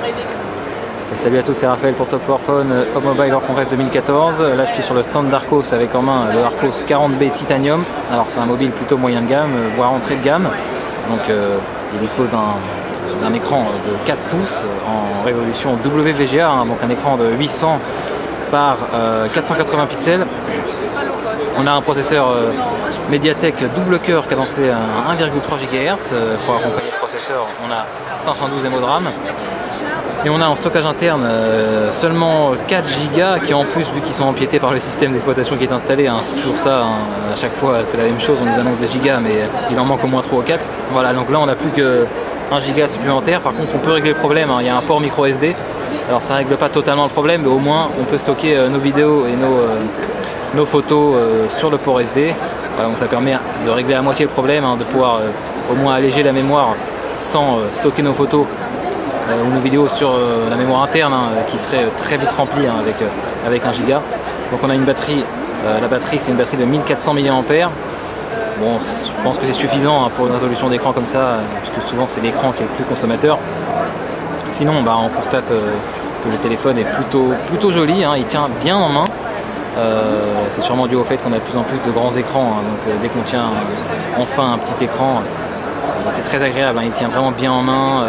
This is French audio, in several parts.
Et salut à tous, c'est Raphaël pour Top 4 Phone Home Mobile World Congress 2014. Là je suis sur le stand d'Arcos avec en main le Arcos 40B Titanium. Alors c'est un mobile plutôt moyen de gamme, voire entrée de gamme. Donc il dispose d'un écran de 4 pouces en résolution WVGA, hein, donc un écran de 800 par 480 pixels. On a un processeur Mediatek double cœur cadencé à 1,3 GHz. Pour accompagner le processeur, on a 512 MO de RAM. Et on a en stockage interne seulement 4 Go qui en plus, vu qu'ils sont empiétés par le système d'exploitation qui est installé, hein, c'est toujours ça, hein, à chaque fois c'est la même chose, on nous annonce des gigas mais il en manque au moins 3 ou 4. Voilà, donc là on n'a plus que 1 giga supplémentaire. Par contre on peut régler le problème, hein, il y a un port micro SD. Alors ça ne règle pas totalement le problème, mais au moins on peut stocker nos vidéos et nos photos sur le port SD. Voilà, donc ça permet de régler à moitié le problème, hein, de pouvoir au moins alléger la mémoire sans stocker nos photos ou nos vidéos sur la mémoire interne, hein, qui serait très vite remplie, hein, avec 1 giga. Donc on a une batterie, la batterie c'est une batterie de 1400 mAh. Bon, je pense que c'est suffisant, hein, pour une résolution d'écran comme ça, puisque souvent c'est l'écran qui est le plus consommateur. Sinon on constate que le téléphone est plutôt joli, hein, il tient bien en main. C'est sûrement dû au fait qu'on a de plus en plus de grands écrans, hein, donc dès qu'on tient enfin un petit écran, c'est très agréable, hein, il tient vraiment bien en main.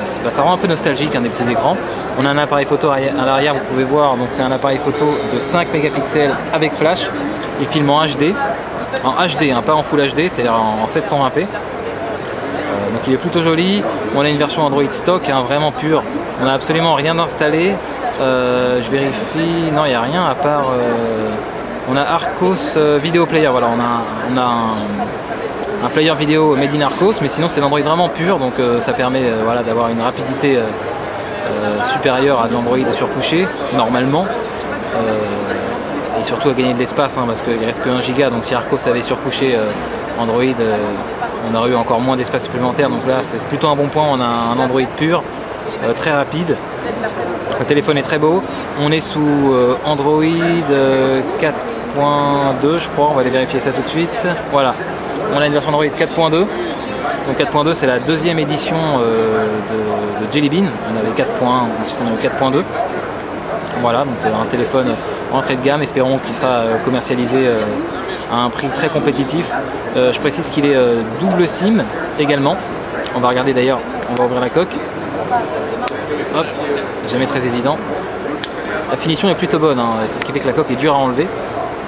Ça rend un peu nostalgique, hein, des petits écrans. On a un appareil photo à l'arrière, vous pouvez voir, donc c'est un appareil photo de 5 mégapixels avec flash. Il filme en HD, hein, pas en Full HD, c'est-à-dire en 720p. Donc il est plutôt joli. On a une version Android stock, hein, vraiment pure. On n'a absolument rien installé. Je vérifie, non il n'y a rien à part... on a Arcos Video Player, voilà, on a un player vidéo made in Arcos, mais sinon c'est l'Android vraiment pur, donc ça permet voilà, d'avoir une rapidité supérieure à de l'Android surcouché, normalement, et surtout à gagner de l'espace, hein, parce qu'il reste que 1 giga, donc si Arcos avait surcouché Android, on aurait eu encore moins d'espace supplémentaire, donc là c'est plutôt un bon point. On a un Android pur, très rapide. Le téléphone est très beau. On est sous Android 4.2 je crois, on va aller vérifier ça tout de suite. Voilà, on a une version Android 4.2. Donc 4.2 c'est la deuxième édition de Jelly Bean. On avait 4.1, ensuite on a eu 4.2. Voilà, donc un téléphone entrée de gamme, espérons qu'il sera commercialisé à un prix très compétitif. Je précise qu'il est double SIM également. On va regarder d'ailleurs, on va ouvrir la coque. Hop, jamais très évident. La finition est plutôt bonne, hein, c'est ce qui fait que la coque est dure à enlever.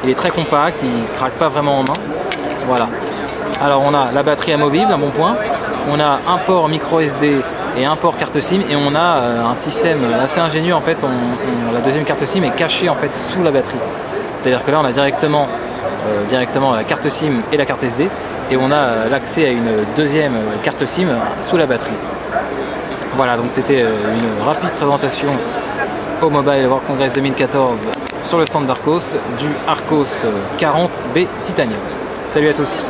Il est très compact, il craque pas vraiment en main. Voilà. Alors on a la batterie amovible, un bon point. On a un port micro SD et un port carte SIM, et on a un système assez ingénieux en fait. La deuxième carte SIM est cachée en fait sous la batterie. C'est-à-dire que là on a directement la carte SIM et la carte SD, et on a l'accès à une deuxième carte SIM sous la batterie. Voilà, donc c'était une rapide présentation au Mobile World Congress 2014 sur le stand d'Arcos, du Arcos 40B Titanium. Salut à tous.